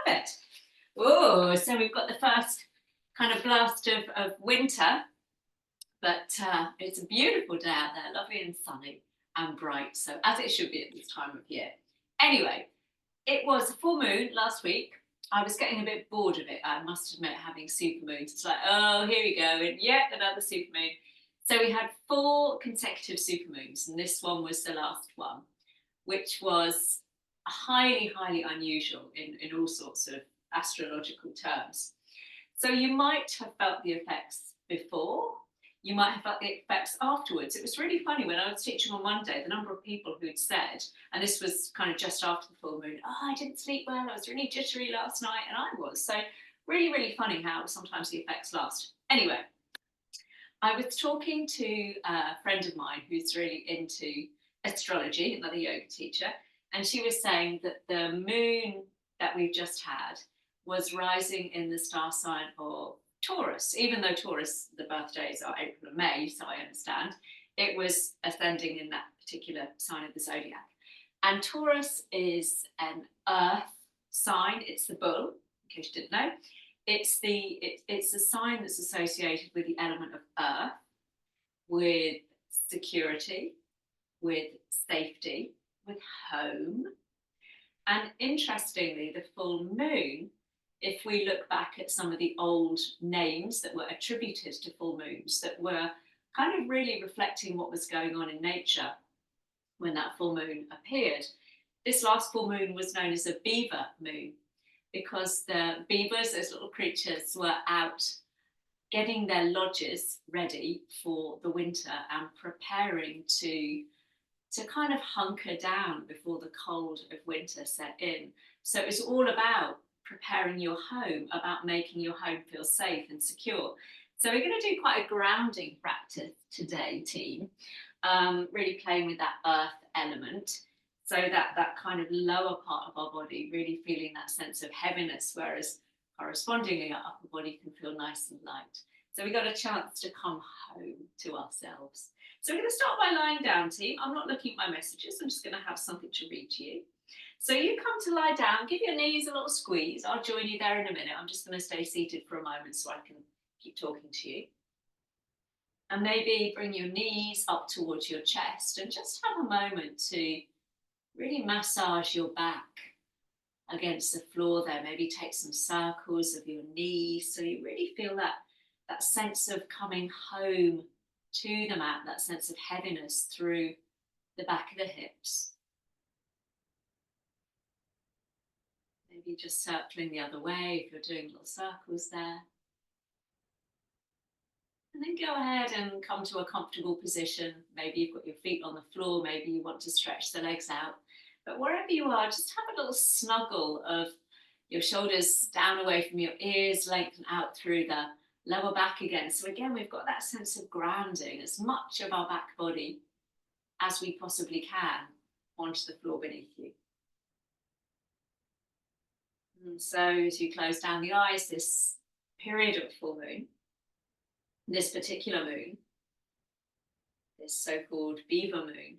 it. Oh, so we've got the first kind of blast of winter, but it's a beautiful day out there, lovely and sunny and bright, so as it should be at this time of year. Anyway, it was a full moon last week. I was getting a bit bored of it, I must admit, having supermoons. It's like, oh, here we go, and yet another supermoon. So we had 4 consecutive supermoons, and this one was the last one, which was highly, highly unusual in all sorts of astrological terms. So you might have felt the effects before, you might have felt the effects afterwards. It was really funny when I was teaching on Monday, the number of people who'd said, and this was kind of just after the full moon, oh, I didn't sleep well, I was really jittery last night, and I was. So really, really funny how sometimes the effects last. Anyway, I was talking to a friend of mine who's really into astrology, another yoga teacher, and she was saying that the moon that we've just had was rising in the star sign of Taurus. Even though Taurus, the birthdays are April and May, so I understand, it was ascending in that particular sign of the zodiac. And Taurus is an earth sign, it's the bull, in case you didn't know. It's the sign that's associated with the element of earth, with security, with safety, with home. And interestingly, the full moon, if we look back at some of the old names that were attributed to full moons, that were kind of really reflecting what was going on in nature when that full moon appeared, this last full moon was known as a beaver moon, because the beavers, those little creatures, were out getting their lodges ready for the winter and preparing to kind of hunker down before the cold of winter set in. So it was all about preparing your home, about making your home feel safe and secure. So we're going to do quite a grounding practice today, team, really playing with that earth element, so that kind of lower part of our body really feeling that sense of heaviness, whereas correspondingly our upper body can feel nice and light. So we got a chance to come home to ourselves. So we're going to start by lying down, team. I'm not looking at my messages, I'm just going to have something to read to you. So you come to lie down, give your knees a little squeeze. I'll join you there in a minute. I'm just going to stay seated for a moment so I can keep talking to you. And maybe bring your knees up towards your chest and just have a moment to really massage your back against the floor there. Maybe take some circles of your knees so you really feel that sense of coming home to the mat, that sense of heaviness through the back of the hips. Maybe just circling the other way if you're doing little circles there. And then go ahead and come to a comfortable position. Maybe you've got your feet on the floor, maybe you want to stretch the legs out. But wherever you are, just have a little snuggle of your shoulders down away from your ears, lengthen out through the lower back again. So again, we've got that sense of grounding as much of our back body as we possibly can onto the floor beneath you. And so as you close down the eyes, this period of full moon, this particular moon, this so-called beaver moon,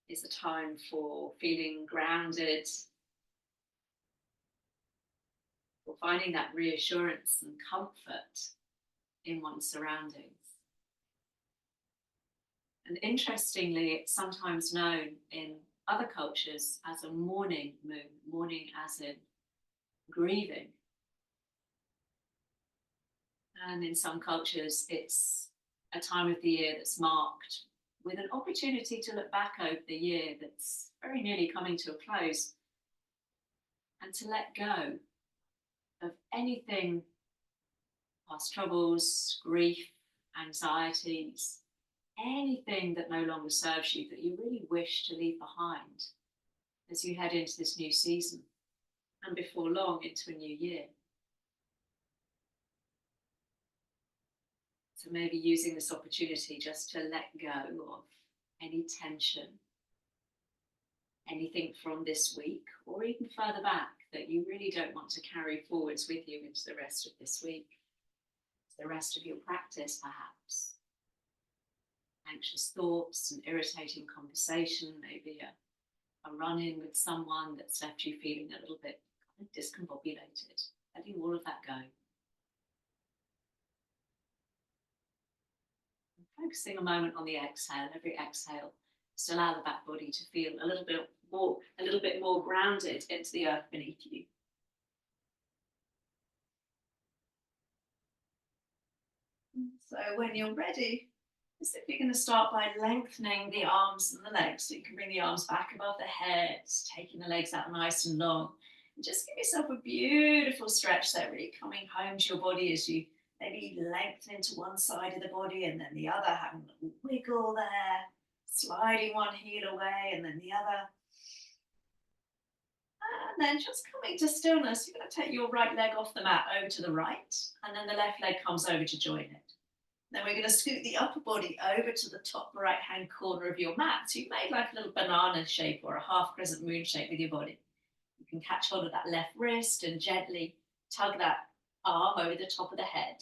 is a time for feeling grounded, for finding that reassurance and comfort in one's surroundings. And interestingly, it's sometimes known in other cultures as a mourning moon, mourning as in grieving. And in some cultures, it's a time of the year that's marked with an opportunity to look back over the year that's very nearly coming to a close and to let go of anything, past troubles, grief, anxieties, anything that no longer serves you, that you really wish to leave behind as you head into this new season and before long into a new year. So maybe using this opportunity just to let go of any tension, anything from this week or even further back that you really don't want to carry forwards with you into the rest of this week, the rest of your practice perhaps. Anxious thoughts, an irritating conversation, maybe a run-in with someone that's left you feeling a little bit kind of discombobulated. that go. Focusing a moment on the exhale, every exhale, just allow the back body to feel a little bit more grounded into the earth beneath you. So when you're ready, we're simply going to start by lengthening the arms and the legs. So you can bring the arms back above the head, taking the legs out nice and long. And just give yourself a beautiful stretch there, really coming home to your body as you maybe lengthen into one side of the body and then the other, having a little wiggle there, sliding one heel away and then the other. And then just coming to stillness, you're going to take your right leg off the mat over to the right, and then the left leg comes over to join it. Then we're going to scoot the upper body over to the top right-hand corner of your mat. So you've made like a little banana shape or a half crescent moon shape with your body. You can catch hold of that left wrist and gently tug that arm over the top of the head.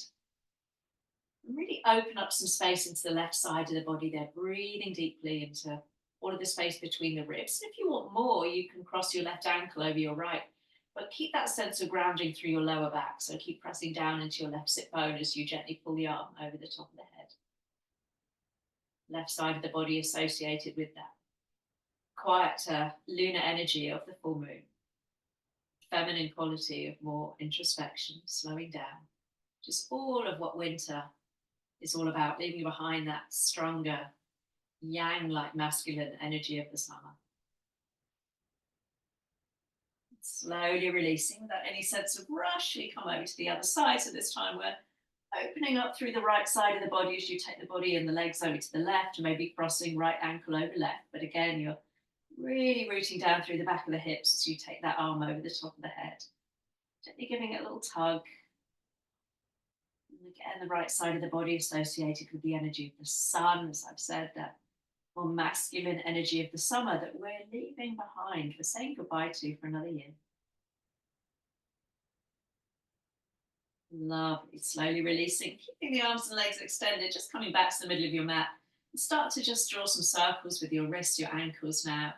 And really open up some space into the left side of the body there, breathing deeply into all of the space between the ribs. If you want more, you can cross your left ankle over your right, but keep that sense of grounding through your lower back. So keep pressing down into your left sit bone as you gently pull the arm over the top of the head. Left side of the body associated with that quiet lunar energy of the full moon. Feminine quality of more introspection, slowing down. Just all of what winter is all about, leaving behind that stronger yang-like masculine energy of the summer. Slowly releasing without any sense of rush, we come over to the other side. So this time we're opening up through the right side of the body as you take the body and the legs over to the left, maybe crossing right ankle over left. But again, you're really rooting down through the back of the hips as you take that arm over the top of the head. Gently giving it a little tug. And again, the right side of the body associated with the energy of the sun, as I've said, that more masculine energy of the summer that we're leaving behind, we're saying goodbye to for another year. Lovely, slowly releasing, keeping the arms and legs extended, just coming back to the middle of your mat. And start to just draw some circles with your wrists, your ankles now.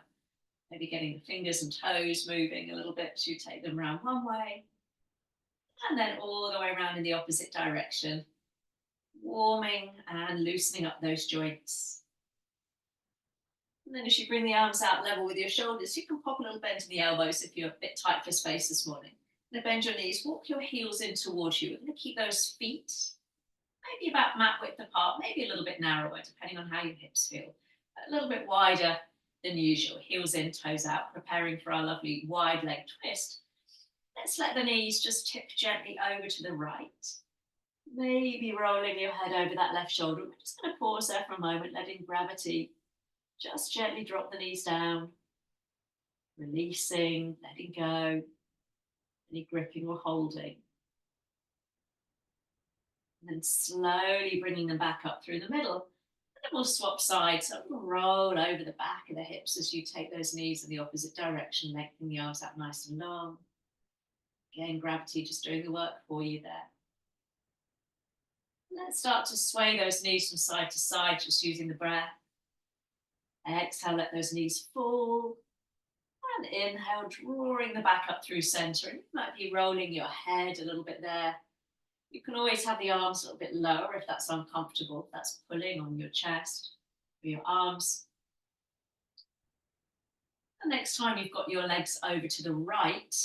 Maybe getting the fingers and toes moving a little bit as you take them around one way. And then all the way around in the opposite direction. Warming and loosening up those joints. And then as you bring the arms out level with your shoulders, you can pop a little bend in the elbows if you're a bit tight for space this morning. Now bend your knees, walk your heels in towards you. We're going to keep those feet maybe about mat width apart, maybe a little bit narrower, depending on how your hips feel. A little bit wider than usual. Heels in, toes out, preparing for our lovely wide leg twist. Let's let the knees just tip gently over to the right. Maybe rolling your head over that left shoulder. We're just going to pause there for a moment, letting gravity just gently drop the knees down. Releasing, letting go. Any gripping or holding. And then slowly bringing them back up through the middle. And then we'll swap sides. So we'll roll over the back of the hips as you take those knees in the opposite direction, lengthening the arms out nice and long. Again, gravity just doing the work for you there. Let's start to sway those knees from side to side, just using the breath. Exhale, let those knees fall. And inhale, drawing the back up through center. And you might be rolling your head a little bit there. You can always have the arms a little bit lower if that's uncomfortable. If that's pulling on your chest or your arms. The next time you've got your legs over to the right,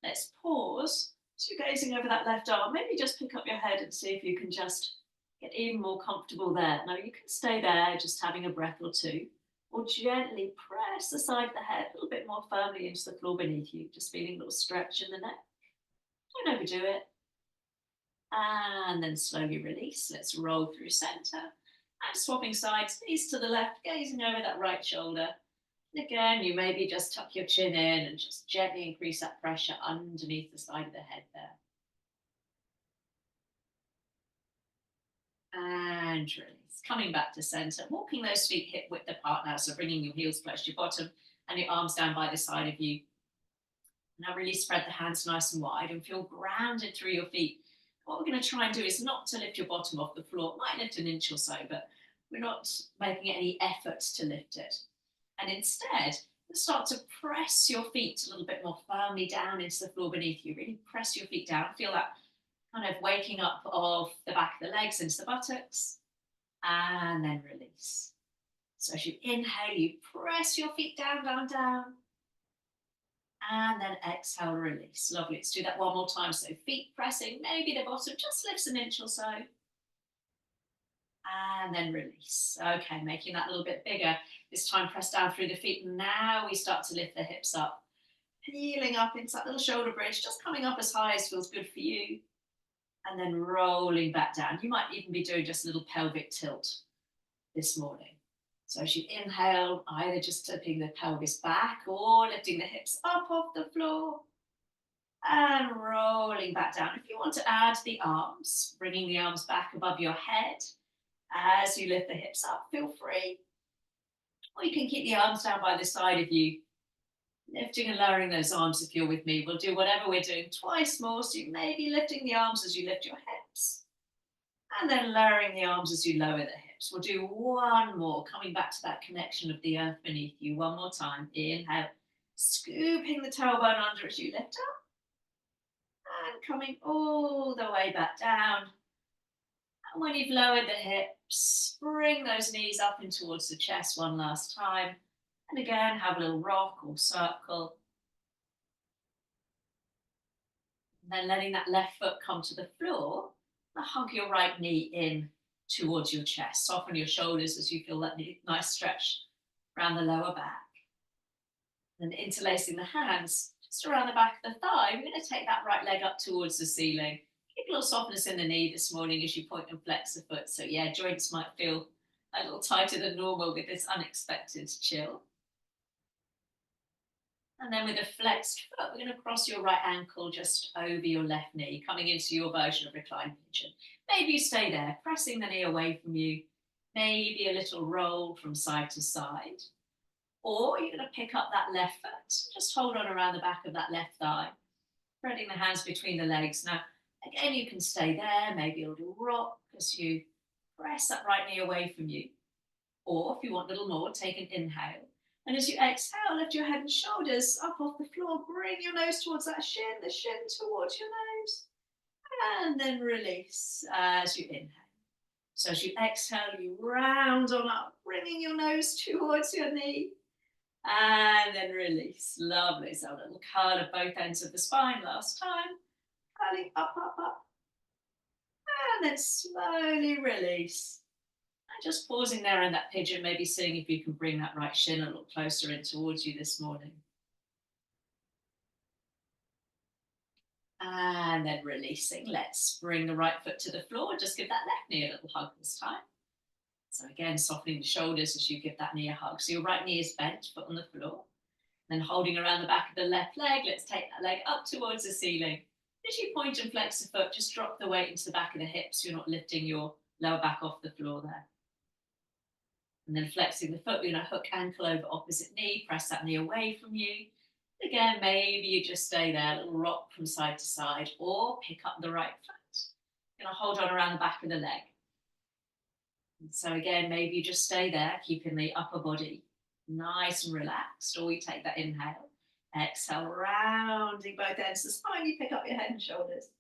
let's pause. So you're gazing over that left arm. Maybe just pick up your head and see if you can just get even more comfortable there. Now you can stay there, just having a breath or two. Or gently press the side of the head a little bit more firmly into the floor beneath you. Just feeling a little stretch in the neck. Don't overdo it. And then slowly release. Let's roll through center. And swapping sides, knees to the left, gazing over that right shoulder. And again, you maybe just tuck your chin in and just gently increase that pressure underneath the side of the head there. And release. Coming back to center, walking those feet hip width apart now. So bringing your heels close to your bottom and your arms down by the side of you. Now really spread the hands nice and wide and feel grounded through your feet. What we're going to try and do is not to lift your bottom off the floor. It might lift an inch or so, but we're not making any effort to lift it. And instead, Start to press your feet a little bit more firmly down into the floor beneath you. Really press your feet down. Feel that kind of waking up of the back of the legs into the buttocks, and then release. So as you inhale, you press your feet down, down, down, and then exhale, release. Lovely. Let's do that one more time. So feet pressing, maybe the bottom just lifts an inch or so, and then release. Okay, making that a little bit bigger. This time press down through the feet. Now we start to lift the hips up, peeling up into that little shoulder bridge, just coming up as high as feels good for you, and then rolling back down. You might even be doing just a little pelvic tilt this morning. So as you inhale, either just tipping the pelvis back or lifting the hips up off the floor and rolling back down. If you want to add the arms, bringing the arms back above your head as you lift the hips up, feel free. Or you can keep the arms down by the side of you, lifting and lowering those arms if you're with me. We'll do whatever we're doing twice more. So you may be lifting the arms as you lift your hips and then lowering the arms as you lower the hips. We'll do one more, coming back to that connection of the earth beneath you. One more time. Inhale, scooping the tailbone under as you lift up and coming all the way back down. And when you've lowered the hips, bring those knees up in towards the chest one last time. And again, have a little rock or circle. And then letting that left foot come to the floor. Hug your right knee in towards your chest. Soften your shoulders as you feel that nice stretch around the lower back. And interlacing the hands just around the back of the thigh. We're going to take that right leg up towards the ceiling. Keep a little softness in the knee this morning as you point and flex the foot. So yeah, joints might feel a little tighter than normal with this unexpected chill. And then with a flexed foot, we're going to cross your right ankle just over your left knee, coming into your version of reclined pigeon. Maybe you stay there, pressing the knee away from you. Maybe a little roll from side to side. Or you're going to pick up that left foot. Just hold on around the back of that left thigh, spreading the hands between the legs. Now, again, you can stay there, maybe a little rock as you press that right knee away from you. Or if you want a little more, take an inhale. And as you exhale, lift your head and shoulders up off the floor. Bring your nose towards that shin, the shin towards your nose. And then release as you inhale. So as you exhale, you round on up, bringing your nose towards your knee. And then release. Lovely. So a little curl of both ends of the spine last time. Curling up, up, up. And then slowly release. Just pausing there in that pigeon, maybe seeing if you can bring that right shin a little closer in towards you this morning. And then releasing. Let's bring the right foot to the floor. Just give that left knee a little hug this time. So again, softening the shoulders as you give that knee a hug. So your right knee is bent, foot on the floor. Then holding around the back of the left leg, let's take that leg up towards the ceiling. As you point and flex the foot, just drop the weight into the back of the hips. You're not lifting your lower back off the floor there. And then flexing the foot, we're going to hook ankle over opposite knee, press that knee away from you. Again, maybe you just stay there, a little rock from side to side, or pick up the right foot. You're going to hold on around the back of the leg. And so again, maybe you just stay there, keeping the upper body nice and relaxed, or you take that inhale. Exhale, rounding both ends of the spine, you pick up your head and shoulders.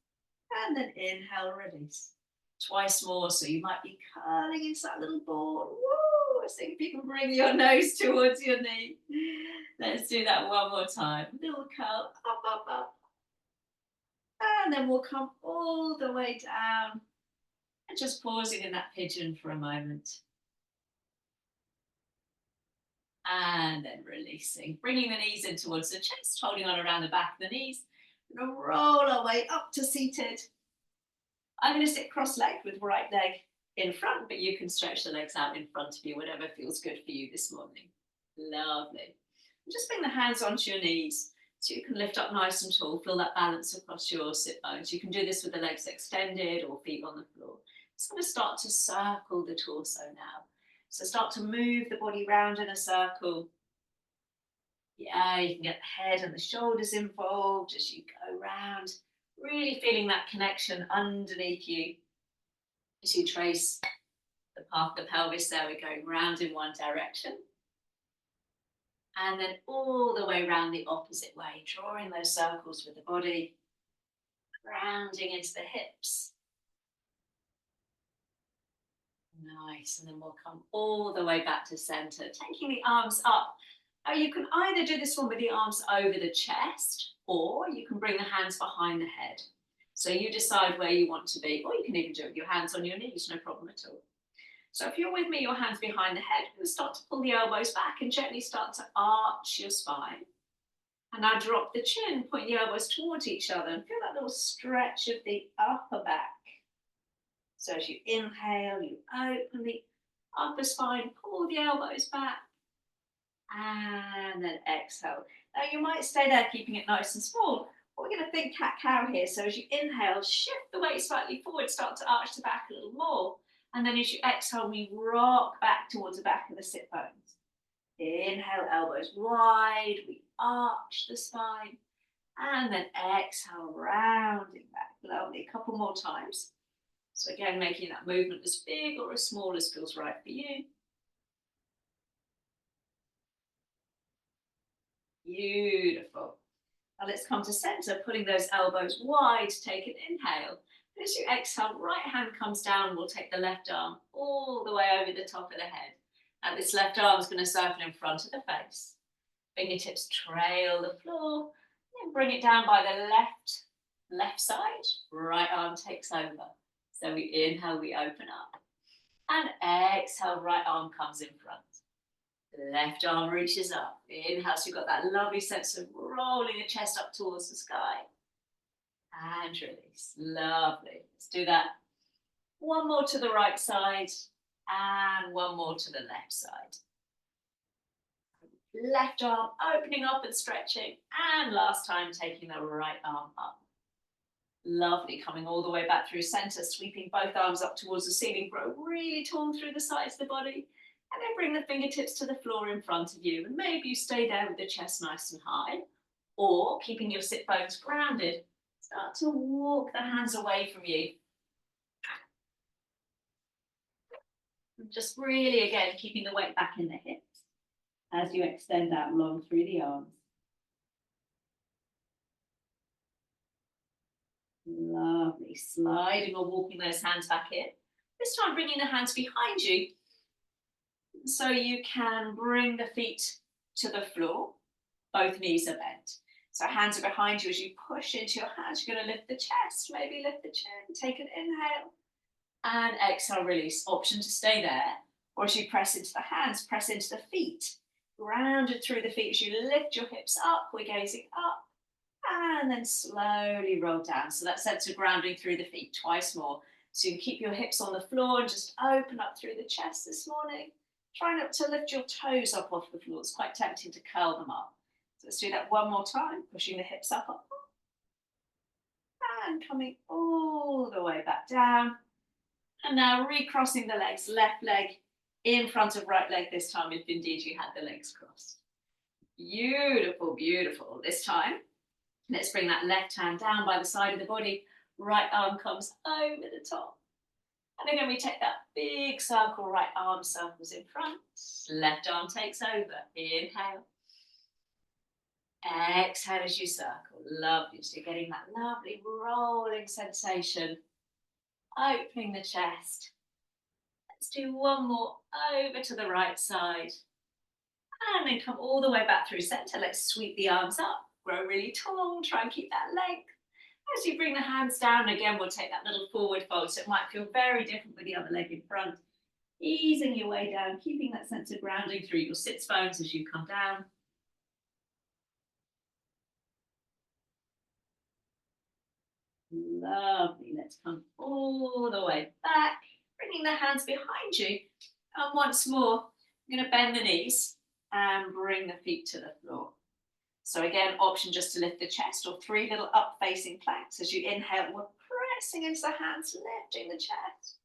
And then inhale, release. Twice more, so you might be curling into that little ball. Woo! See if you can bring your nose towards your knee. Let's do that one more time. Little curl, up, up, up. And then we'll come all the way down. And just pausing in that pigeon for a moment. And then releasing. Bringing the knees in towards the chest, holding on around the back of the knees. We're going to roll our way up to seated. I'm going to sit cross-legged with right leg in front, but you can stretch the legs out in front of you, whatever feels good for you this morning. Lovely. And just bring the hands onto your knees so you can lift up nice and tall, feel that balance across your sit bones. You can do this with the legs extended or feet on the floor. It's going to start to circle the torso now. So start to move the body round in a circle. Yeah, you can get the head and the shoulders involved as you go round. Really feeling that connection underneath you as you trace the path of the pelvis there. We're going round in one direction And then all the way around the opposite way, drawing those circles with the body, grounding into the hips. Nice, and then we'll come all the way back to center, taking the arms up. Now you can either do this one with the arms over the chest, or you can bring the hands behind the head. So you decide where you want to be, or you can even do it with your hands on your knees, no problem at all. So if you're with me, your hands behind the head, you'll start to pull the elbows back and gently start to arch your spine. And now drop the chin, point the elbows towards each other, and feel that little stretch of the upper back. So as you inhale, you open the upper spine, pull the elbows back, and then exhale. Now you might stay there, keeping it nice and small. We're going to think cat-cow here. So as you inhale, shift the weight slightly forward, start to arch the back a little more. And then as you exhale, we rock back towards the back of the sit bones. Inhale, elbows wide, we arch the spine. And then exhale, rounding back. Lovely, a couple more times. So again, making that movement as big or as small as feels right for you. Beautiful. Now let's come to center, putting those elbows wide, take an inhale. As you exhale, right hand comes down, we'll take the left arm all the way over the top of the head. And this left arm is going to circle in front of the face. Fingertips trail the floor, and bring it down by the left side. Right arm takes over. So we inhale, we open up. And exhale, right arm comes in front. Left arm reaches up. Inhale, so you've got that lovely sense of rolling the chest up towards the sky. And release. Lovely. Let's do that. One more to the right side and one more to the left side. Left arm opening up and stretching. And last time, taking the right arm up. Lovely. Coming all the way back through center, sweeping both arms up towards the ceiling. Grow really tall through the sides of the body. And then bring the fingertips to the floor in front of you. And maybe you stay there with the chest nice and high. Or keeping your sit bones grounded. Start to walk the hands away from you. And just really, again, keeping the weight back in the hips as you extend out long through the arms. Lovely. Sliding or walking those hands back in. This time bringing the hands behind you so you can bring the feet to the floor. Both knees are bent. So hands are behind you. As you push into your hands, you're going to lift the chest, maybe lift the chin, take an inhale, and exhale, release. Option to stay there, or as you press into the hands, press into the feet. Grounded through the feet as you lift your hips up, we're gazing up, and then slowly roll down. So that sense of grounding through the feet, twice more. So you can keep your hips on the floor and just open up through the chest this morning. Try not to lift your toes up off the floor. It's quite tempting to curl them up. So let's do that one more time, pushing the hips up, and coming all the way back down. And now recrossing the legs, left leg in front of right leg this time, if indeed you had the legs crossed. Beautiful, beautiful. This time, let's bring that left hand down by the side of the body. Right arm comes over the top. And again, we take that big circle, right arm circles in front. Left arm takes over. Inhale. Exhale as you circle. Lovely. So you're getting that lovely rolling sensation. Opening the chest. Let's do one more over to the right side. And then come all the way back through center. Let's sweep the arms up. Grow really tall. Try and keep that length. As you bring the hands down, again, we'll take that little forward fold. So it might feel very different with the other leg in front. Easing your way down, keeping that sense of grounding through your sits bones as you come down. Lovely. Let's come all the way back, bringing the hands behind you. And once more, I'm going to bend the knees and bring the feet to the floor. So again, option just to lift the chest, or 3 little up-facing planks. As you inhale, we're pressing into the hands, lifting the chest.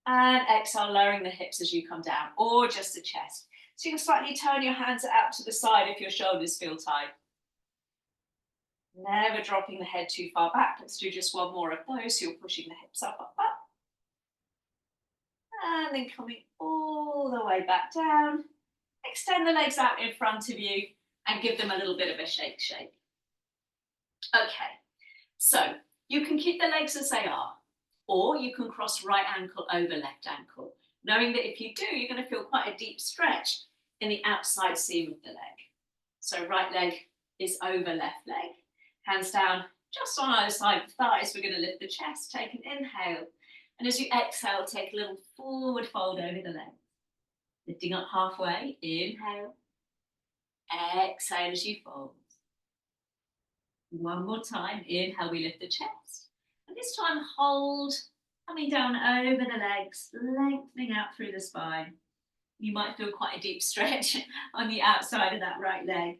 And exhale, lowering the hips as you come down, or just the chest. So you can slightly turn your hands out to the side if your shoulders feel tight. Never dropping the head too far back. Let's do just one more of those. So you're pushing the hips up, up, up. And then coming all the way back down. Extend the legs out in front of you and give them a little bit of a shake. Okay, so you can keep the legs as they are, or you can cross right ankle over left ankle, knowing that if you do, you're going to feel quite a deep stretch in the outside seam of the leg. So right leg is over left leg, hands down just on either side of the thighs. We're going to lift the chest, take an inhale, and as you exhale, take a little forward fold over the leg. Lifting up halfway, inhale, exhale as you fold. One more time, inhale, we lift the chest. And this time hold, coming down over the legs, lengthening out through the spine. You might feel quite a deep stretch on the outside of that right leg.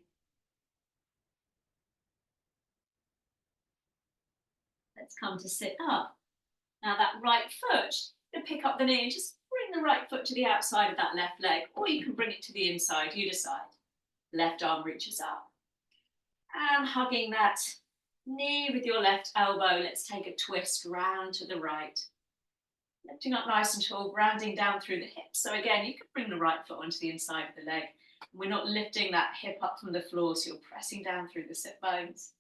Let's come to sit up. Now that right foot, you pick up the knee and just bring the right foot to the outside of that left leg, or you can bring it to the inside, you decide. Left arm reaches up. And hugging that knee with your left elbow, let's take a twist round to the right. Lifting up nice and tall, grounding down through the hips. So again, you can bring the right foot onto the inside of the leg. We're not lifting that hip up from the floor, so you're pressing down through the sit bones.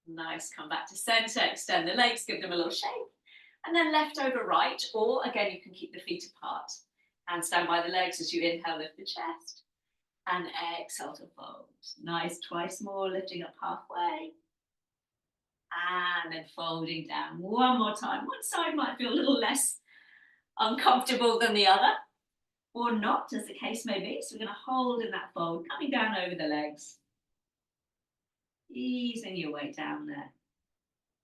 Nice, come back to center, extend the legs, give them a little shake. And then left over right, or again, you can keep the feet apart. Hands stand by the legs as you inhale, lift the chest. And exhale to fold. Nice, twice more, lifting up halfway. And then folding down one more time. One side might feel a little less uncomfortable than the other, or not, as the case may be. So we're going to hold in that fold, coming down over the legs. Easing your way down there.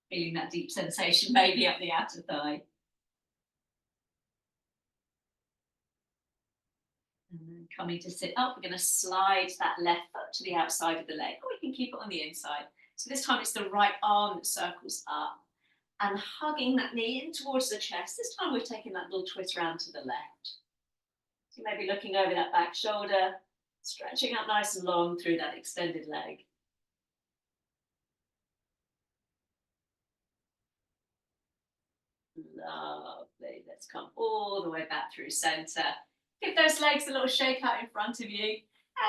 Feeling that deep sensation maybe up the outer thigh. And then coming to sit up, we're going to slide that left foot to the outside of the leg, or we can keep it on the inside. So this time it's the right arm that circles up and hugging that knee in towards the chest. This time we're taking that little twist round to the left. So you may be looking over that back shoulder, stretching out nice and long through that extended leg. Lovely. Let's come all the way back through center. Give those legs a little shake out in front of you,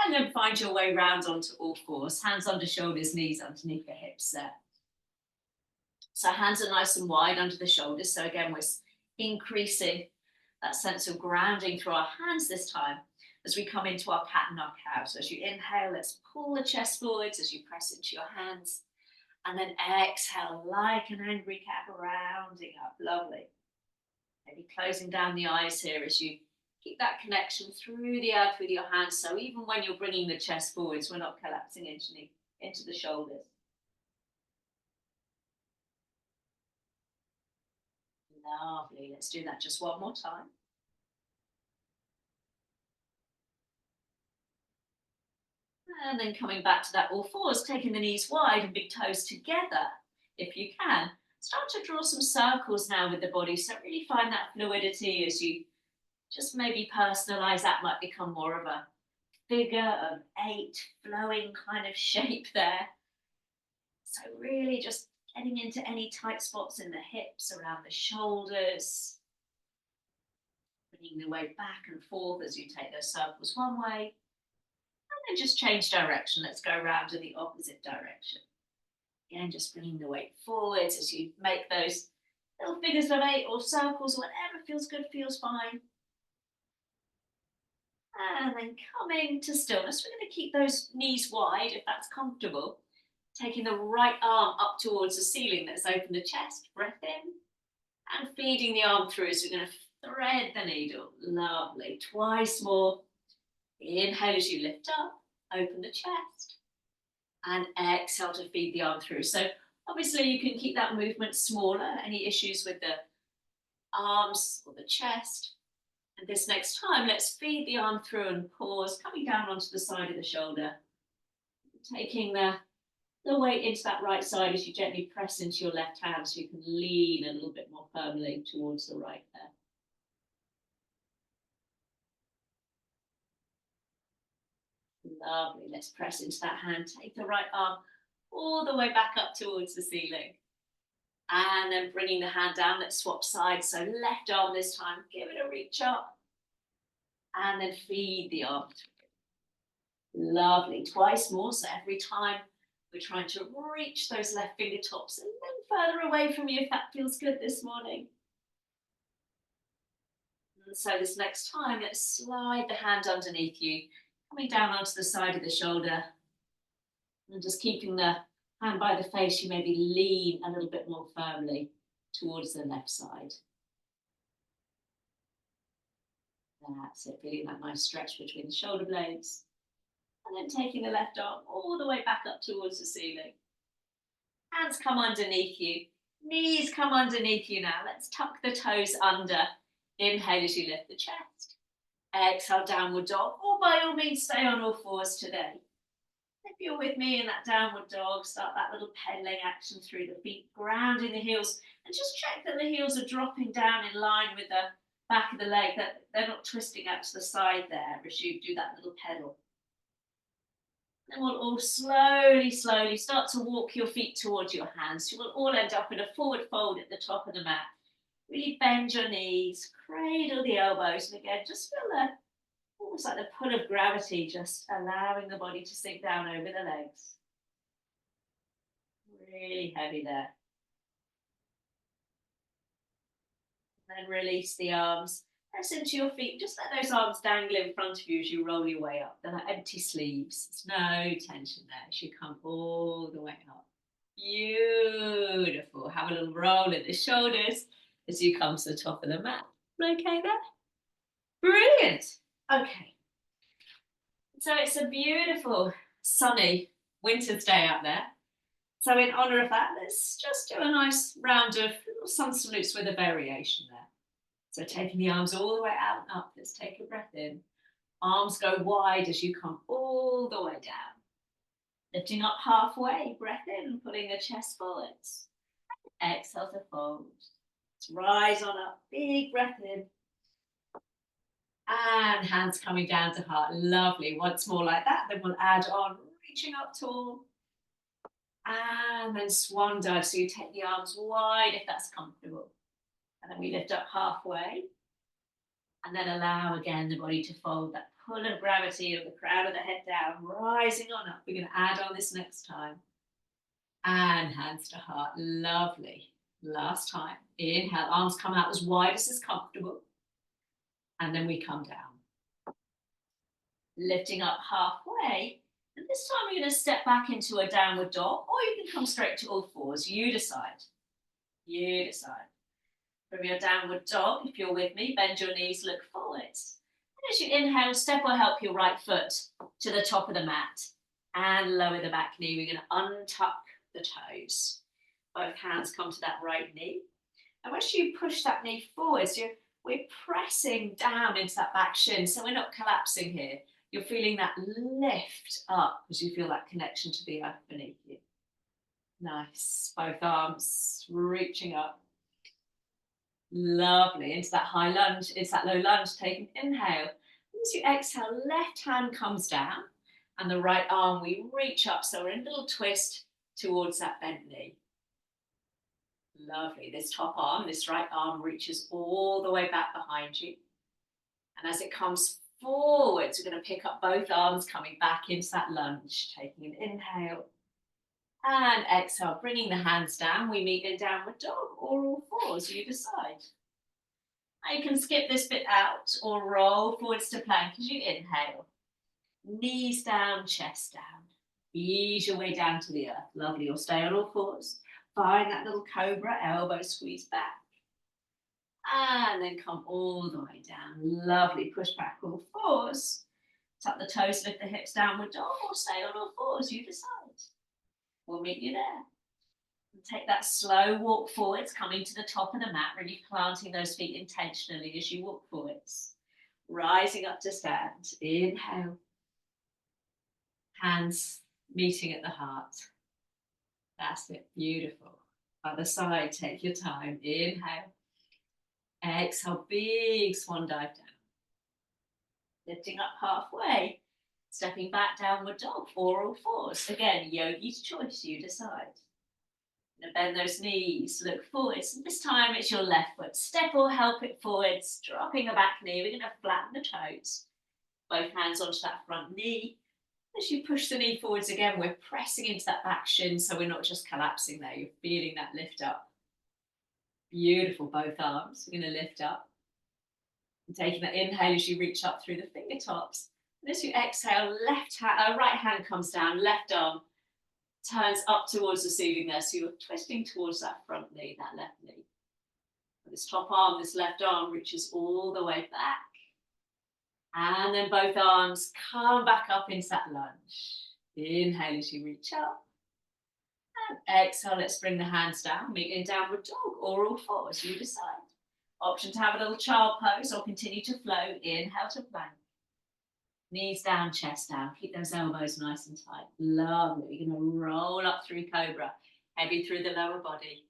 and then find your way round onto all fours. Hands under shoulders, knees underneath the hips there. So hands are nice and wide under the shoulders. So again, we're increasing that sense of grounding through our hands this time as we come into our cat and our cow. So as you inhale, let's pull the chest forwards as you press into your hands. And then exhale like an angry cat, rounding up. Lovely. Maybe closing down the eyes here as you keep that connection through the earth with your hands. So even when you're bringing the chest forwards, we're not collapsing into the shoulders. Lovely. Let's do that just one more time. And then coming back to that all fours, taking the knees wide and big toes together, if you can. Start to draw some circles now with the body. So really find that fluidity as you just maybe personalize. That might become more of a figure of 8 flowing kind of shape there. So really just getting into any tight spots in the hips, around the shoulders. Bringing the weight back and forth as you take those circles one way. And just change direction. Let's go around in the opposite direction. Again, just bringing the weight forwards as you make those little figures of 8 or circles, whatever feels good, feels fine. And then coming to stillness, we're going to keep those knees wide if that's comfortable. Taking the right arm up towards the ceiling. Let's open the chest, breath in, and feeding the arm through. So we're going to thread the needle. Lovely. Twice more. Inhale as you lift up, open the chest, and exhale to feed the arm through. So obviously you can keep that movement smaller. Any issues with the arms or the chest? And this next time, let's feed the arm through and pause, coming down onto the side of the shoulder. Taking the weight into that right side as you gently press into your left hand so you can lean a little bit more firmly towards the right there. Lovely. Let's press into that hand. Take the right arm all the way back up towards the ceiling. And then bringing the hand down. Let's swap sides. So left arm this time. Give it a reach up. and then feed the arm through. Lovely. Twice more. So every time we're trying to reach those left fingertips a little further away from you if that feels good this morning. And so this next time, let's slide the hand underneath you, coming down onto the side of the shoulder, and just keeping the hand by the face, you maybe lean a little bit more firmly towards the left side. That's it, feeling that nice stretch between the shoulder blades. And then taking the left arm all the way back up towards the ceiling. Hands come underneath you, knees come underneath you now. Let's tuck the toes under. Inhale as you lift the chest. Exhale, downward dog, or by all means stay on all fours today. If you're with me in that downward dog, start that little pedaling action through the feet, grounding the heels, and just check that the heels are dropping down in line with the back of the leg, that they're not twisting out to the side there as you do that little pedal. Then we'll all slowly start to walk your feet towards your hands. You will all end up in a forward fold at the top of the mat. Really bend your knees, cradle the elbows, and again, just feel the almost like the pull of gravity, just allowing the body to sink down over the legs. Really heavy there. And then release the arms. Press into your feet. Just let those arms dangle in front of you as you roll your way up. They're like empty sleeves. There's no tension there as you come all the way up. Beautiful. Have a little roll in the shoulders as you come to the top of the mat. Okay there? Brilliant. Okay. So it's a beautiful, sunny winter's day out there. So in honour of that, let's just do a nice round of little sun salutes with a variation there. So taking the arms all the way out and up, let's take a breath in. Arms go wide as you come all the way down. Lifting up halfway, breath in and pulling the chest forwards. Exhale to fold. Let's rise on up, big breath in. And hands coming down to heart. Lovely. Once more like that. Then we'll add on, reaching up tall. And then swan dive. So you take the arms wide if that's comfortable. And then we lift up halfway. And then allow again the body to fold, that pull of gravity of the crown of the head down, rising on up. We're going to add on this next time. And hands to heart. Lovely. Last time. Inhale. Arms come out as wide as is comfortable. And then we come down. Lifting up halfway. And this time you're going to step back into a downward dog, or you can come straight to all fours. You decide. You decide. From your downward dog, if you're with me, bend your knees, look forwards. And as you inhale, step or help your right foot to the top of the mat. And lower the back knee. We're going to untuck the toes. Both hands come to that right knee. And once you push that knee forwards, we're pressing down into that back shin. So we're not collapsing here. You're feeling that lift up as you feel that connection to the earth beneath you. Nice. Both arms reaching up. Lovely. Into that high lunge, into that low lunge. Take an inhale. As you exhale, left hand comes down and the right arm, we reach up. So we're in a little twist towards that bent knee. Lovely. This top arm, this right arm reaches all the way back behind you. And as it comes forwards, we're going to pick up both arms coming back into that lunge. Taking an inhale and exhale, bringing the hands down. We meet in downward dog or all fours, you decide. Now you can skip this bit out or roll forwards to plank as you inhale. Knees down, chest down. Ease your way down to the earth. Lovely. Or stay on all fours. Find that little cobra, elbow squeeze back. And then come all the way down. Lovely. Push back all fours. Tuck the toes, lift the hips, downward dog, or stay on all fours. You decide. We'll meet you there. And take that slow walk forwards, coming to the top of the mat, really planting those feet intentionally as you walk forwards. Rising up to stand. Inhale. Hands meeting at the heart. That's it. Beautiful. Other side, take your time. Inhale. Exhale, big swan dive down. Lifting up halfway. Stepping back, downward dog, or all fours. Again, yogi's choice, you decide. Now bend those knees, look forwards. And this time it's your left foot. Step or help it forwards, dropping the back knee. We're going to flatten the toes. Both hands onto that front knee. As you push the knee forwards again, we're pressing into that back shin, so we're not just collapsing there. You're feeling that lift up. Beautiful, both arms. We're going to lift up. And taking that inhale as you reach up through the fingertips. And as you exhale, right hand comes down, left arm turns up towards the ceiling there. So you're twisting towards that front knee, that left knee. And this top arm, this left arm reaches all the way back. And then both arms come back up into that lunge. Inhale as you reach up. And exhale, let's bring the hands down, meet in downward dog or all fours, you decide. Option to have a little child pose or continue to flow. Inhale to plank. Knees down, chest down. Keep those elbows nice and tight. Lovely. You're going to roll up through cobra. Heavy through the lower body.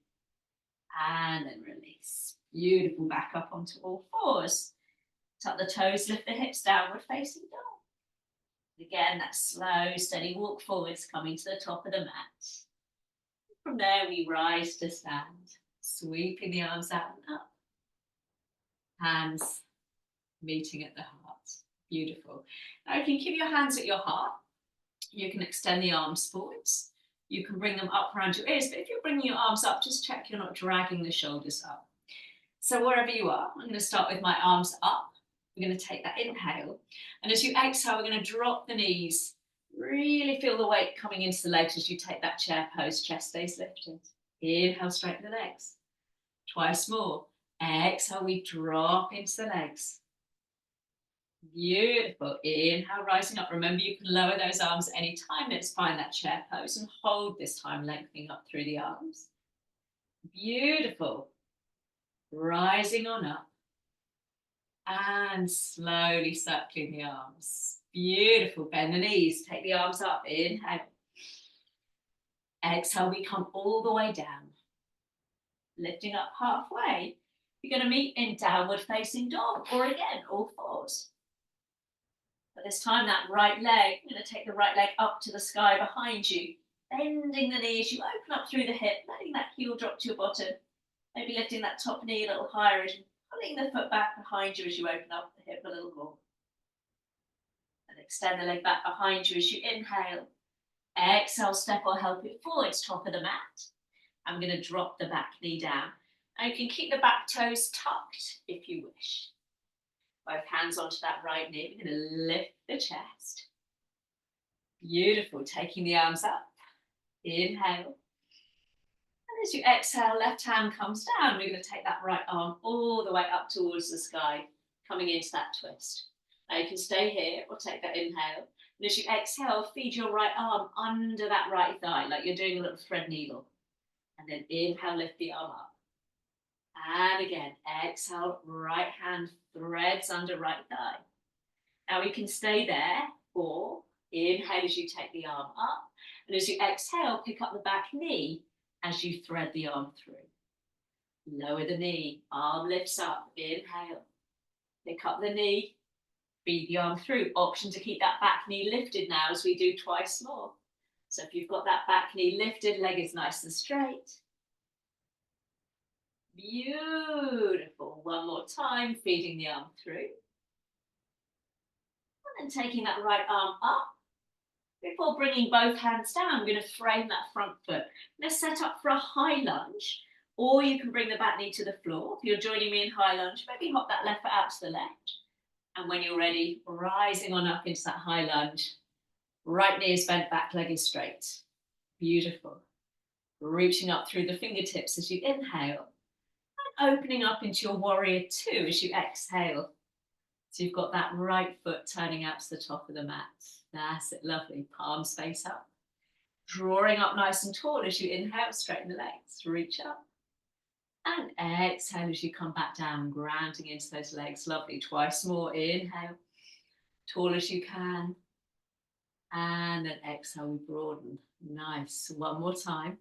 And then release. Beautiful. Back up onto all fours. Tuck the toes, lift the hips, downward facing dog. Again, that slow, steady walk forwards, coming to the top of the mat. From there, we rise to stand. Sweeping the arms out and up. Hands meeting at the heart. Beautiful. Now, if you keep your hands at your heart, you can extend the arms forwards. You can bring them up around your ears, but if you're bringing your arms up, just check you're not dragging the shoulders up. So wherever you are, I'm going to start with my arms up. We're going to take that inhale. And as you exhale, we're going to drop the knees. Really feel the weight coming into the legs as you take that chair pose. Chest stays lifted. Inhale, straighten the legs. Twice more. Exhale, we drop into the legs. Beautiful. Inhale, rising up. Remember, you can lower those arms at any time. Let's find that chair pose and hold this time, lengthening up through the arms. Beautiful. Rising on up. And slowly circling the arms. Beautiful. Bend the knees. Take the arms up. Inhale. Exhale, we come all the way down. Lifting up halfway. You're going to meet in downward facing dog, or again, all fours. But this time, that right leg, you're going to take the right leg up to the sky behind you, bending the knees. You open up through the hip, letting that heel drop to your bottom. Maybe lifting that top knee a little higher and pulling the foot back behind you as you open up the hip a little more. And extend the leg back behind you as you inhale. Exhale, step or help it forwards, top of the mat. I'm going to drop the back knee down. And you can keep the back toes tucked if you wish. Both hands onto that right knee. We're going to lift the chest. Beautiful. Taking the arms up. Inhale. And as you exhale, left hand comes down. We're going to take that right arm all the way up towards the sky, coming into that twist. Now you can stay here or take that inhale. And as you exhale, feed your right arm under that right thigh, like you're doing a little thread needle. And then inhale, lift the arm up. And again, exhale, right hand threads under right thigh. Now we can stay there, or inhale as you take the arm up. And as you exhale, pick up the back knee as you thread the arm through. Lower the knee, arm lifts up, inhale. Pick up the knee, feed the arm through. Option to keep that back knee lifted now as we do twice more. So if you've got that back knee lifted, leg is nice and straight. Beautiful. One more time, feeding the arm through. And then taking that right arm up. Before bringing both hands down, I'm going to frame that front foot. Let's set up for a high lunge, or you can bring the back knee to the floor. If you're joining me in high lunge, maybe hop that left foot out to the left. And when you're ready, rising on up into that high lunge. Right knee is bent, back leg is straight. Beautiful. Reaching up through the fingertips as you inhale. Opening up into your warrior two as you exhale. So you've got that right foot turning out to the top of the mat. That's it, lovely. Palms face up. Drawing up nice and tall as you inhale, straighten the legs, reach up. And exhale as you come back down, grounding into those legs. Lovely. Twice more, inhale. Tall as you can. And then exhale, we broaden. Nice. One more time.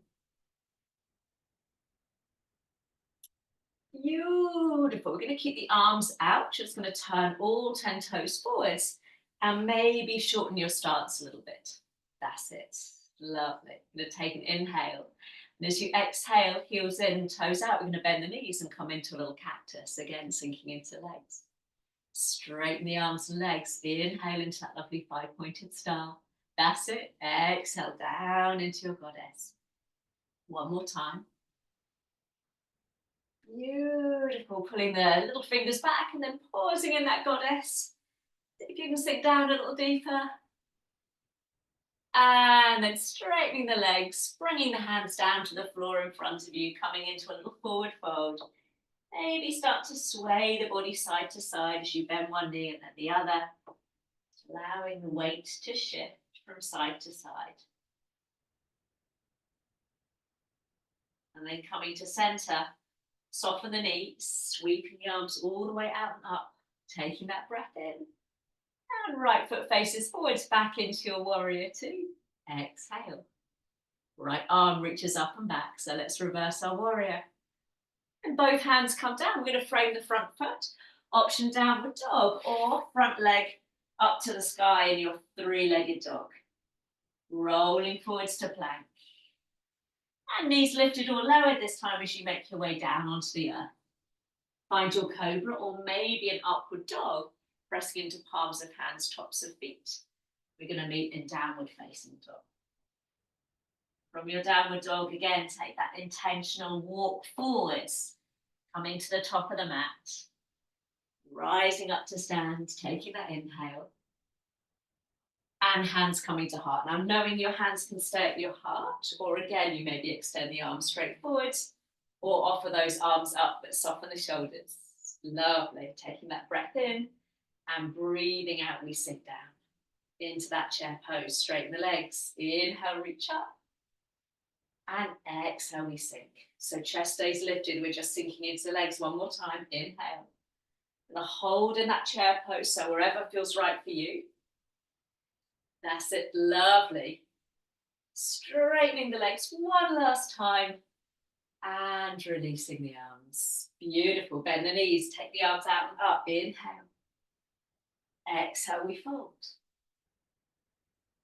Beautiful. We're going to keep the arms out. Just going to turn all 10 toes forwards and maybe shorten your stance a little bit. That's it. Lovely. I'm going to take an inhale. And as you exhale, heels in, toes out, we're going to bend the knees and come into a little cactus, again, sinking into legs. Straighten the arms and legs. Inhale into that lovely 5-pointed star. That's it. Exhale down into your goddess. One more time. Beautiful. Pulling the little fingers back and then pausing in that goddess. If you can sink down a little deeper. And then straightening the legs, bringing the hands down to the floor in front of you, coming into a little forward fold. Maybe start to sway the body side to side as you bend one knee and then the other, allowing the weight to shift from side to side. And then coming to center, soften the knees, sweeping the arms all the way out and up, taking that breath in. And right foot faces forwards, back into your warrior two. Exhale. Right arm reaches up and back. So let's reverse our warrior. And both hands come down. We're going to frame the front foot. Option downward dog or front leg up to the sky in your three-legged dog. Rolling forwards to plank. And knees lifted or lowered this time as you make your way down onto the earth. Find your cobra or maybe an upward dog, pressing into palms of hands, tops of feet. We're going to meet in downward facing dog. From your downward dog, again, take that intentional walk forwards, coming to the top of the mat, rising up to stand, taking that inhale, and hands coming to heart. Now, knowing your hands can stay at your heart, or again, you maybe extend the arms straight forwards, or offer those arms up, but soften the shoulders. Lovely. Taking that breath in and breathing out, we sink down into that chair pose. Straighten the legs. Inhale, reach up. And exhale, we sink. So chest stays lifted. We're just sinking into the legs. One more time. Inhale. And hold in that chair pose. So wherever feels right for you. That's it. Lovely. Straightening the legs one last time. And releasing the arms. Beautiful. Bend the knees. Take the arms out and up. Inhale. Exhale, we fold.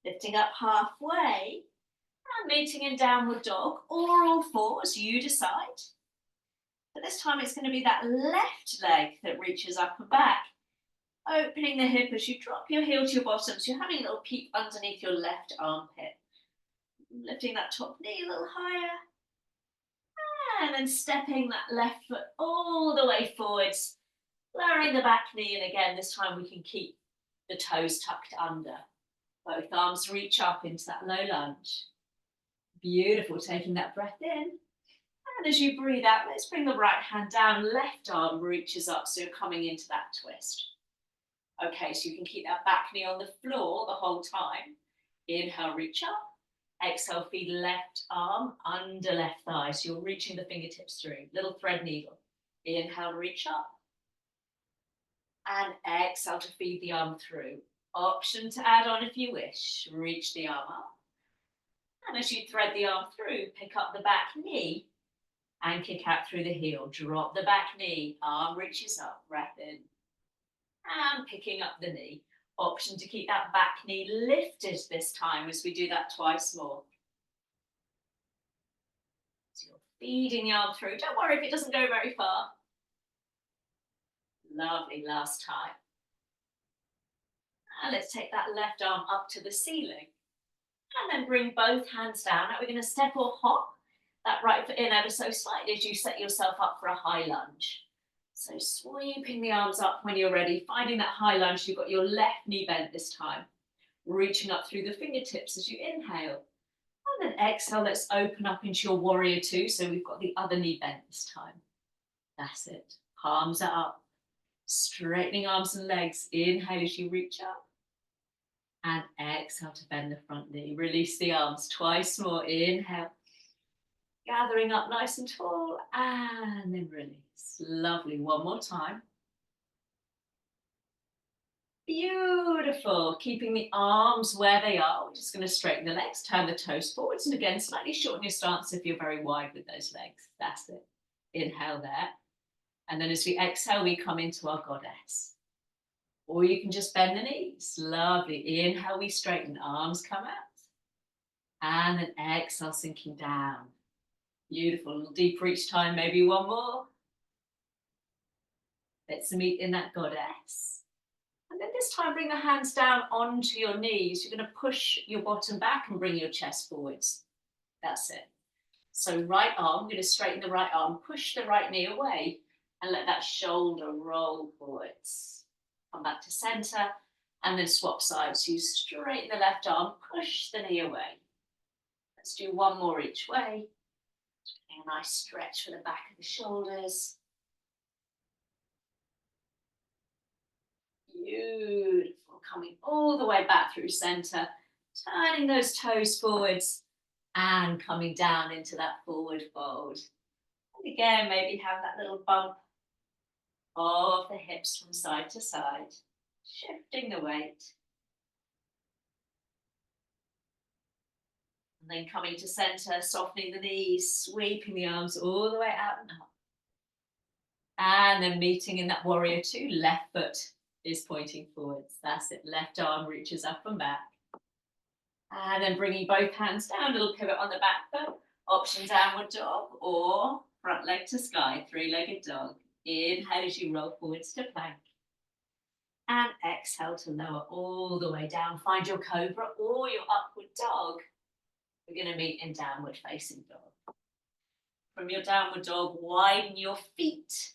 Lifting up halfway. And meeting in downward dog or all fours, you decide. But this time it's going to be that left leg that reaches up and back. Opening the hip as you drop your heel to your bottom. So you're having a little peep underneath your left armpit. Lifting that top knee a little higher. And then stepping that left foot all the way forwards. Lowering the back knee. And again, this time we can keep the toes tucked under. Both arms reach up into that low lunge. Beautiful, taking that breath in. And as you breathe out, let's bring the right hand down. Left arm reaches up, so you're coming into that twist. Okay, so you can keep that back knee on the floor the whole time. Inhale, reach up. Exhale, feed left arm under left thigh. So you're reaching the fingertips through. Little thread needle. Inhale, reach up. And exhale to feed the arm through. Option to add on if you wish. Reach the arm up. And as you thread the arm through, pick up the back knee and kick out through the heel. Drop the back knee, arm reaches up, breath in. And picking up the knee. Option to keep that back knee lifted this time as we do that twice more. So you're feeding the arm through. Don't worry if it doesn't go very far. Lovely, last time. And let's take that left arm up to the ceiling. And then bring both hands down. Now we're going to step or hop that right foot in ever so slightly as you set yourself up for a high lunge. So sweeping the arms up when you're ready, finding that high lunge. You've got your left knee bent this time. Reaching up through the fingertips as you inhale. And then exhale, let's open up into your warrior two. So we've got the other knee bent this time. That's it. Palms are up. Straightening arms and legs. Inhale as you reach up. And exhale to bend the front knee. Release the arms twice more. Inhale. Gathering up nice and tall. And then release. Lovely. One more time. Beautiful. Keeping the arms where they are. We're just going to straighten the legs. Turn the toes forwards. And again, slightly shorten your stance if you're very wide with those legs. That's it. Inhale there. And then as we exhale, we come into our goddess. Or you can just bend the knees. Lovely. Inhale, we straighten. Arms come out. And then exhale, sinking down. Beautiful, a little deeper each time, maybe one more. Let's meet in that goddess. And then this time bring the hands down onto your knees. You're going to push your bottom back and bring your chest forwards. That's it. So right arm, I'm going to straighten the right arm, push the right knee away and let that shoulder roll forwards. Come back to center and then swap sides. So you straighten the left arm, push the knee away. Let's do one more each way. A nice stretch for the back of the shoulders. Beautiful. Coming all the way back through center, turning those toes forwards and coming down into that forward fold. And again, maybe have that little bump of the hips from side to side, shifting the weight. And then coming to center, softening the knees, sweeping the arms all the way out and up. And then meeting in that warrior two, left foot is pointing forwards. That's it, left arm reaches up and back. And then bringing both hands down, little pivot on the back foot, option downward dog or front leg to sky, three-legged dog. Inhale as you roll forwards to plank. And exhale to lower all the way down. Find your cobra or your upward dog. We're going to meet in downward facing dog. From your downward dog, widen your feet.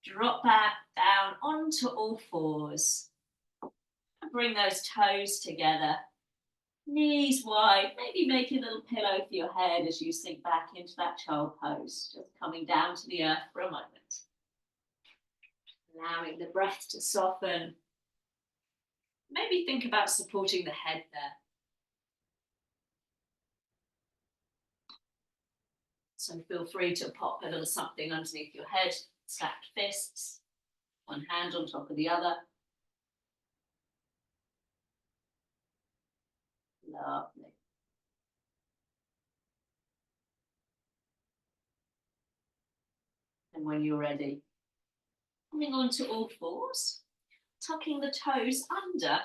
Drop back down onto all fours. And bring those toes together. Knees wide, maybe make a little pillow for your head as you sink back into that child pose. Just coming down to the earth for a moment. Allowing the breath to soften. Maybe think about supporting the head there. So feel free to pop a little something underneath your head, slapped fists, one hand on top of the other. Lovely. And when you're ready, coming onto all fours, tucking the toes under,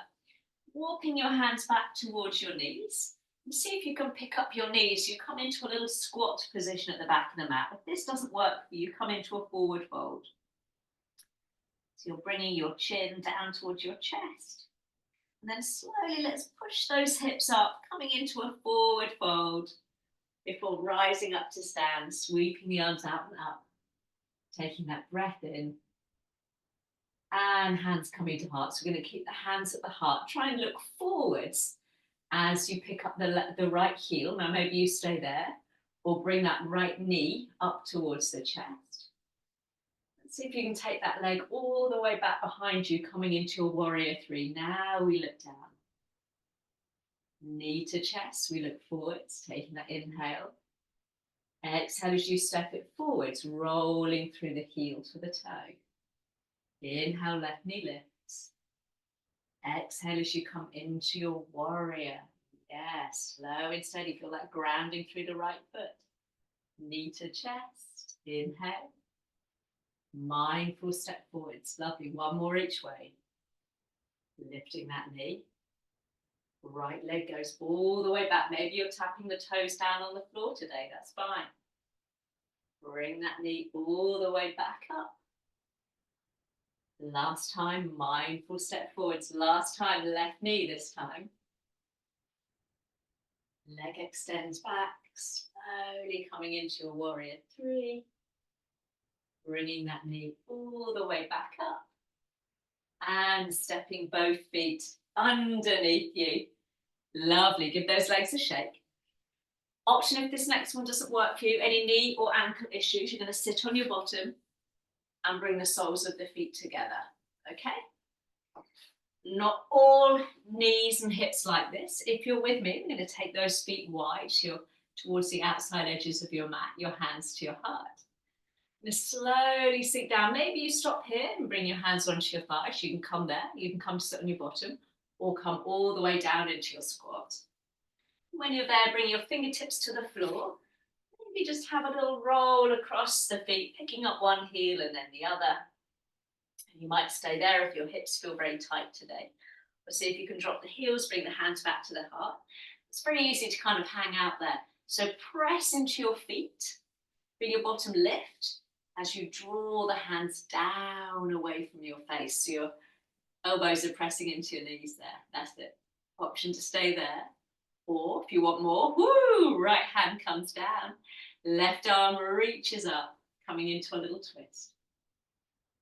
walking your hands back towards your knees. And see if you can pick up your knees. You come into a little squat position at the back of the mat. If this doesn't work for you, come into a forward fold. So you're bringing your chin down towards your chest. And then slowly let's push those hips up, coming into a forward fold before rising up to stand, sweeping the arms out and up. Taking that breath in. And hands coming to heart. So we're going to keep the hands at the heart. Try and look forwards as you pick up the right heel. Now maybe you stay there or bring that right knee up towards the chest. Let's see if you can take that leg all the way back behind you, coming into your warrior three. Now we look down. Knee to chest, we look forwards, taking that inhale. Exhale as you step it forwards, rolling through the heel to the toe. Inhale, left knee lifts. Exhale as you come into your warrior. Yes, slow and steady. Feel that grounding through the right foot. Knee to chest. Inhale. Mindful step forwards. Lovely. One more each way. Lifting that knee. Right leg goes all the way back. Maybe you're tapping the toes down on the floor today. That's fine. Bring that knee all the way back up. Last time, mindful step forwards. Last time, left knee this time. Leg extends back, slowly coming into your warrior three. Bringing that knee all the way back up. And stepping both feet underneath you. Lovely, give those legs a shake. Option if this next one doesn't work for you, any knee or ankle issues, you're going to sit on your bottom and bring the soles of the feet together, okay? Not all knees and hips like this. If you're with me, we're going to take those feet wide towards the outside edges of your mat, your hands to your heart. Going to slowly sink down. Maybe you stop here and bring your hands onto your thighs. You can come there. You can come to sit on your bottom or come all the way down into your squat. When you're there, bring your fingertips to the floor. Maybe just have a little roll across the feet, picking up one heel and then the other. And you might stay there if your hips feel very tight today. Or see if you can drop the heels, bring the hands back to the heart. It's very easy to kind of hang out there. So press into your feet. Feel your bottom lift as you draw the hands down away from your face. So your elbows are pressing into your knees there. That's it. Option to stay there. Or if you want more, woo, right hand comes down. Left arm reaches up, coming into a little twist.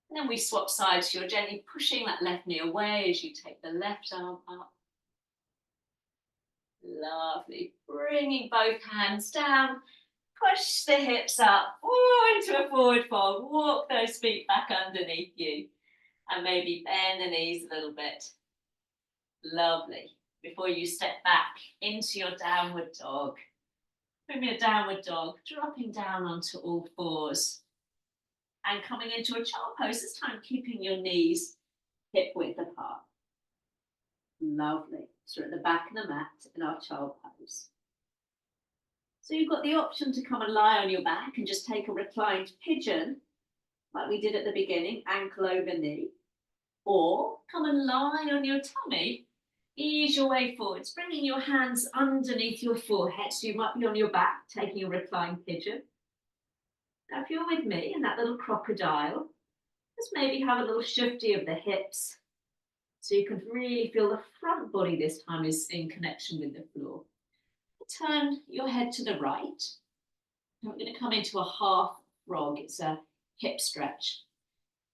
And then we swap sides. So you're gently pushing that left knee away as you take the left arm up. Lovely. Bringing both hands down. Push the hips up, into a forward fold. Walk those feet back underneath you. And maybe bend the knees a little bit. Lovely. Before you step back into your downward dog. From your downward dog, dropping down onto all fours. And coming into a child pose, this time keeping your knees hip width apart. Lovely. So we're at the back of the mat in our child pose. So you've got the option to come and lie on your back and just take a reclined pigeon, like we did at the beginning, ankle over knee. Or come and lie on your tummy, ease your way forwards, bringing your hands underneath your forehead. So you might be on your back, taking a reclined pigeon. Now if you're with me in that little crocodile, just maybe have a little shifty of the hips. So you can really feel the front body this time is in connection with the floor. Turn your head to the right. We're going to come into a half frog. It's a hip stretch.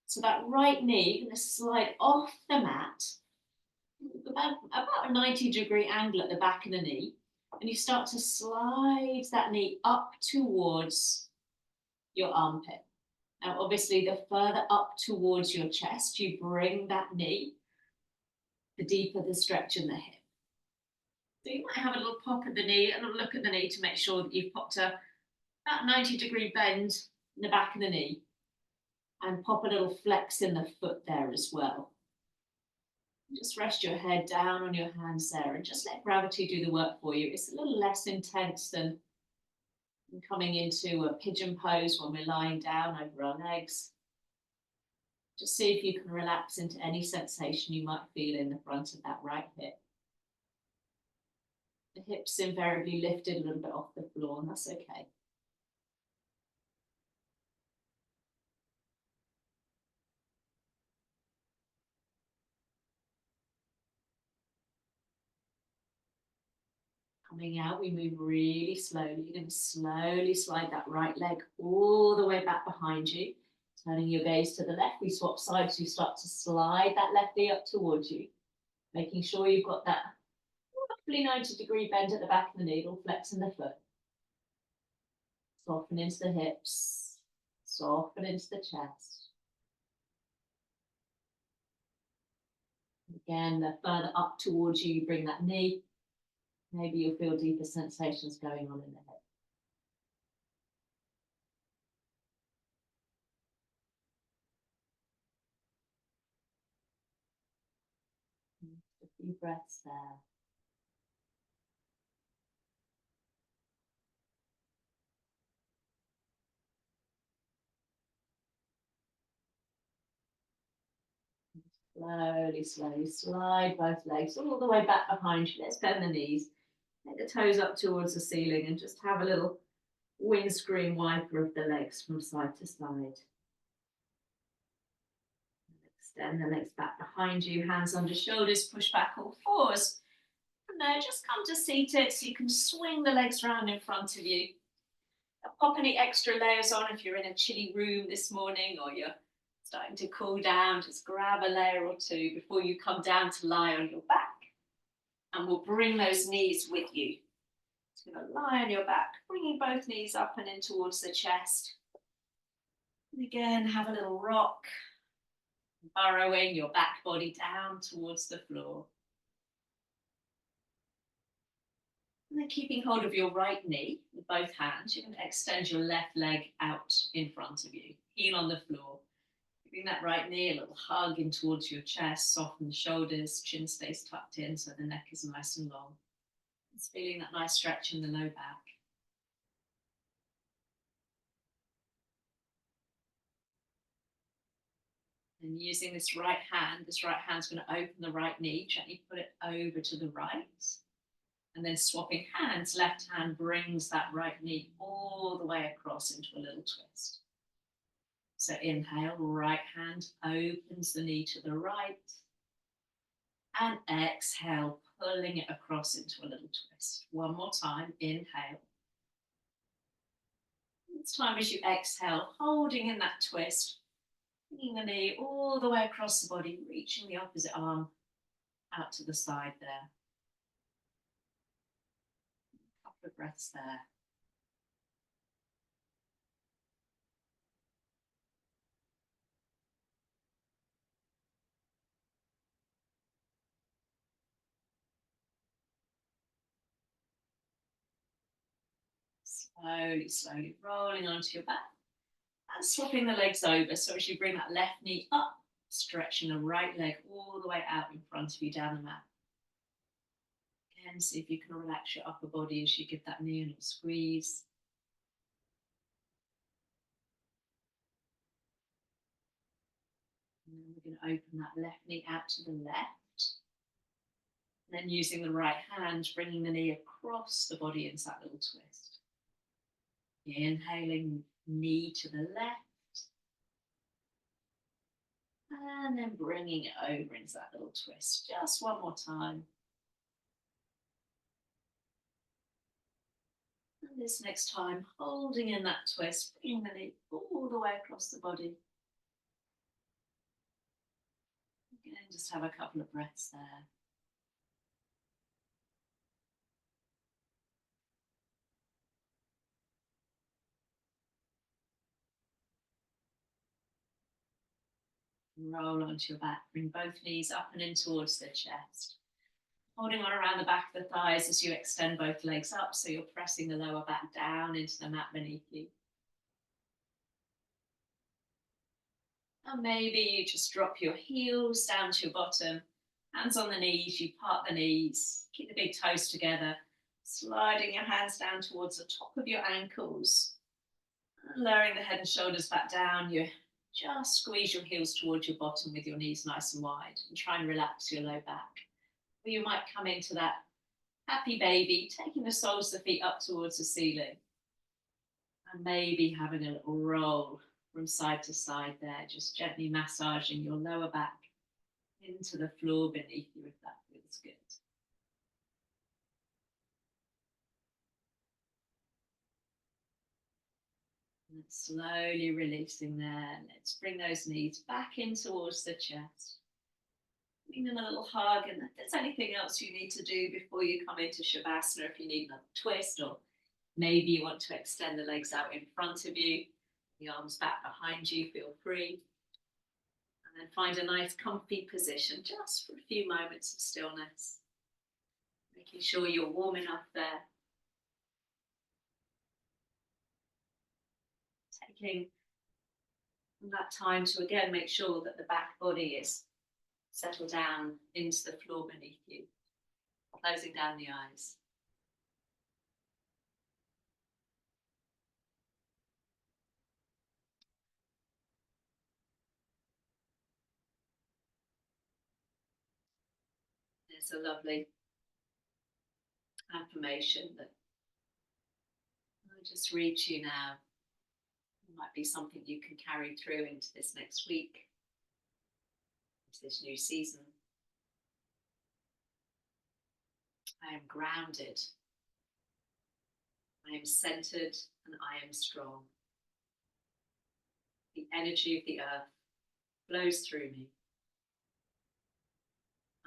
So that right knee, you're going to slide off the mat, about a 90-degree angle at the back of the knee. And you start to slide that knee up towards your armpit. Now, obviously, the further up towards your chest you bring that knee, the deeper the stretch in the hip. So you might have a little pop at the knee, a little look at the knee to make sure that you've popped about 90-degree bend in the back of the knee, and pop a little flex in the foot there as well. Just rest your head down on your hands there and just let gravity do the work for you. It's a little less intense than coming into a pigeon pose when we're lying down over our legs. Just see if you can relax into any sensation you might feel in the front of that right hip. The hips invariably lifted a little bit off the floor, and that's okay. Coming out, we move really slowly. You're going to slowly slide that right leg all the way back behind you. Turning your gaze to the left, we swap sides. You start to slide that left knee up towards you, making sure you've got that roughly 90-degree bend at the back of the knee, little flex in the foot. Soften into the hips, soften into the chest. Again, the further up towards you, you bring that knee. Maybe you'll feel deeper sensations going on in the head. A few breaths there. Slowly, slowly slide both legs all the way back behind you. Let's bend the knees. Take the toes up towards the ceiling and just have a little windscreen wiper of the legs from side to side. Extend the legs back behind you, hands under shoulders, push back all fours. From there, just come to seated so you can swing the legs round in front of you. Pop any extra layers on if you're in a chilly room this morning or you're starting to cool down. Just grab a layer or two before you come down to lie on your back. And we'll bring those knees with you. Just going to lie on your back, bringing both knees up and in towards the chest. And again, have a little rock, burrowing your back body down towards the floor. And then keeping hold of your right knee with both hands, you're going to extend your left leg out in front of you, heel on the floor. Giving that right knee a little hug in towards your chest, soften the shoulders, chin stays tucked in so the neck is nice and long. Just feeling that nice stretch in the low back. And using this right hand's going to open the right knee, gently put it over to the right. And then swapping hands, left hand brings that right knee all the way across into a little twist. So inhale, right hand opens the knee to the right. And exhale, pulling it across into a little twist. One more time, inhale. This time as you exhale, holding in that twist, bringing the knee all the way across the body, reaching the opposite arm out to the side there. A couple of breaths there. Slowly rolling onto your back and swapping the legs over. So as you bring that left knee up, stretching the right leg all the way out in front of you down the mat. Again, see if you can relax your upper body as you give that knee a little squeeze. And then we're going to open that left knee out to the left. And then using the right hand, bringing the knee across the body into that little twist. Inhaling, knee to the left. And then bringing it over into that little twist. Just one more time. And this next time, holding in that twist, bringing the knee all the way across the body. Again, just have a couple of breaths there. Roll onto your back, bring both knees up and in towards the chest. Holding on around the back of the thighs as you extend both legs up, so you're pressing the lower back down into the mat beneath you. And maybe you just drop your heels down to your bottom, hands on the knees, you part the knees, keep the big toes together, sliding your hands down towards the top of your ankles, and lowering the head and shoulders back down. You just squeeze your heels towards your bottom with your knees nice and wide and try and relax your low back. Or you might come into that happy baby, taking the soles of the feet up towards the ceiling. And maybe having a little roll from side to side there, just gently massaging your lower back into the floor beneath you if that feels good. And slowly releasing there. Let's bring those knees back in towards the chest. Giving them a little hug, and if there's anything else you need to do before you come into Shavasana, if you need another twist, or maybe you want to extend the legs out in front of you, the arms back behind you, feel free. And then find a nice comfy position just for a few moments of stillness. Making sure you're warm enough there. Taking that time to again make sure that the back body is settled down into the floor beneath you. Closing down the eyes. There's a lovely affirmation that I'll just read to you now. It might be something you can carry through into this next week, into this new season. I am grounded. I am centered and I am strong. The energy of the earth flows through me.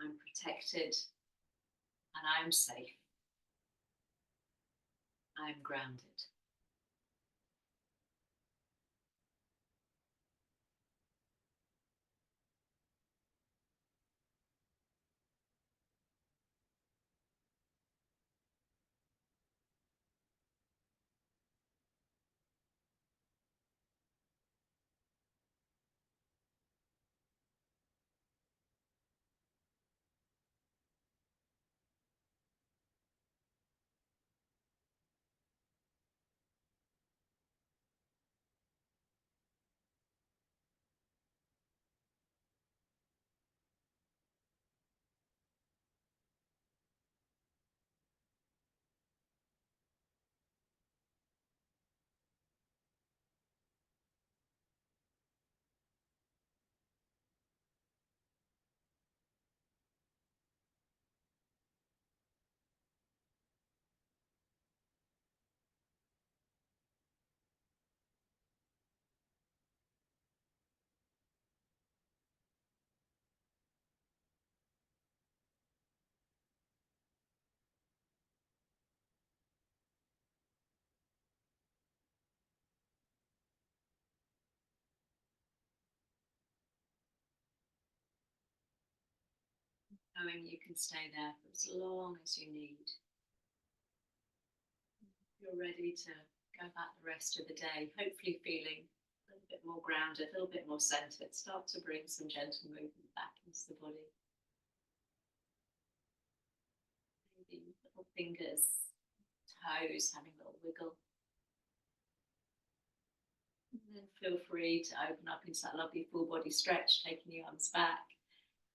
I'm protected and I'm safe. I'm grounded. knowing you can stay there for as long as you need. You're ready to go about the rest of the day, hopefully feeling a little bit more grounded, a little bit more centered. Start to bring some gentle movement back into the body. Maybe little fingers, toes having a little wiggle. And then feel free to open up into that lovely full body stretch, taking the arms back,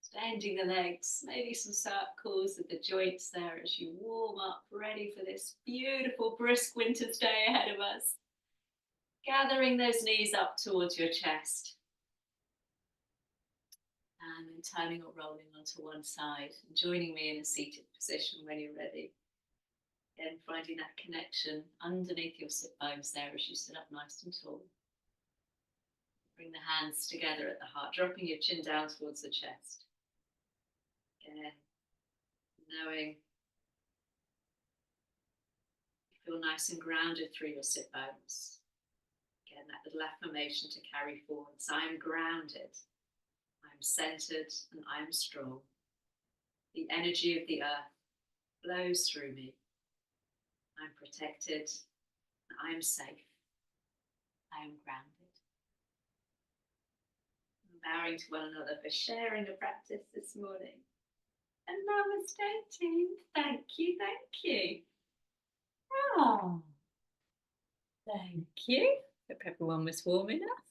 extending the legs, maybe some circles of the joints there as you warm up, ready for this beautiful brisk winter's day ahead of us. Gathering those knees up towards your chest. And then turning or rolling onto one side and joining me in a seated position when you're ready. Again, finding that connection underneath your sit bones there as you sit up nice and tall. Bring the hands together at the heart, dropping your chin down towards the chest. Again, knowing you feel nice and grounded through your sit bones. Again, that little affirmation to carry forwards. I am grounded, I'm centered, and I am strong. The energy of the earth flows through me. I'm protected, and I am safe. I am grounded. And bowing to one another for sharing the practice this morning. And namaste team. Thank you, thank you. Oh, thank you. Hope everyone was warm enough.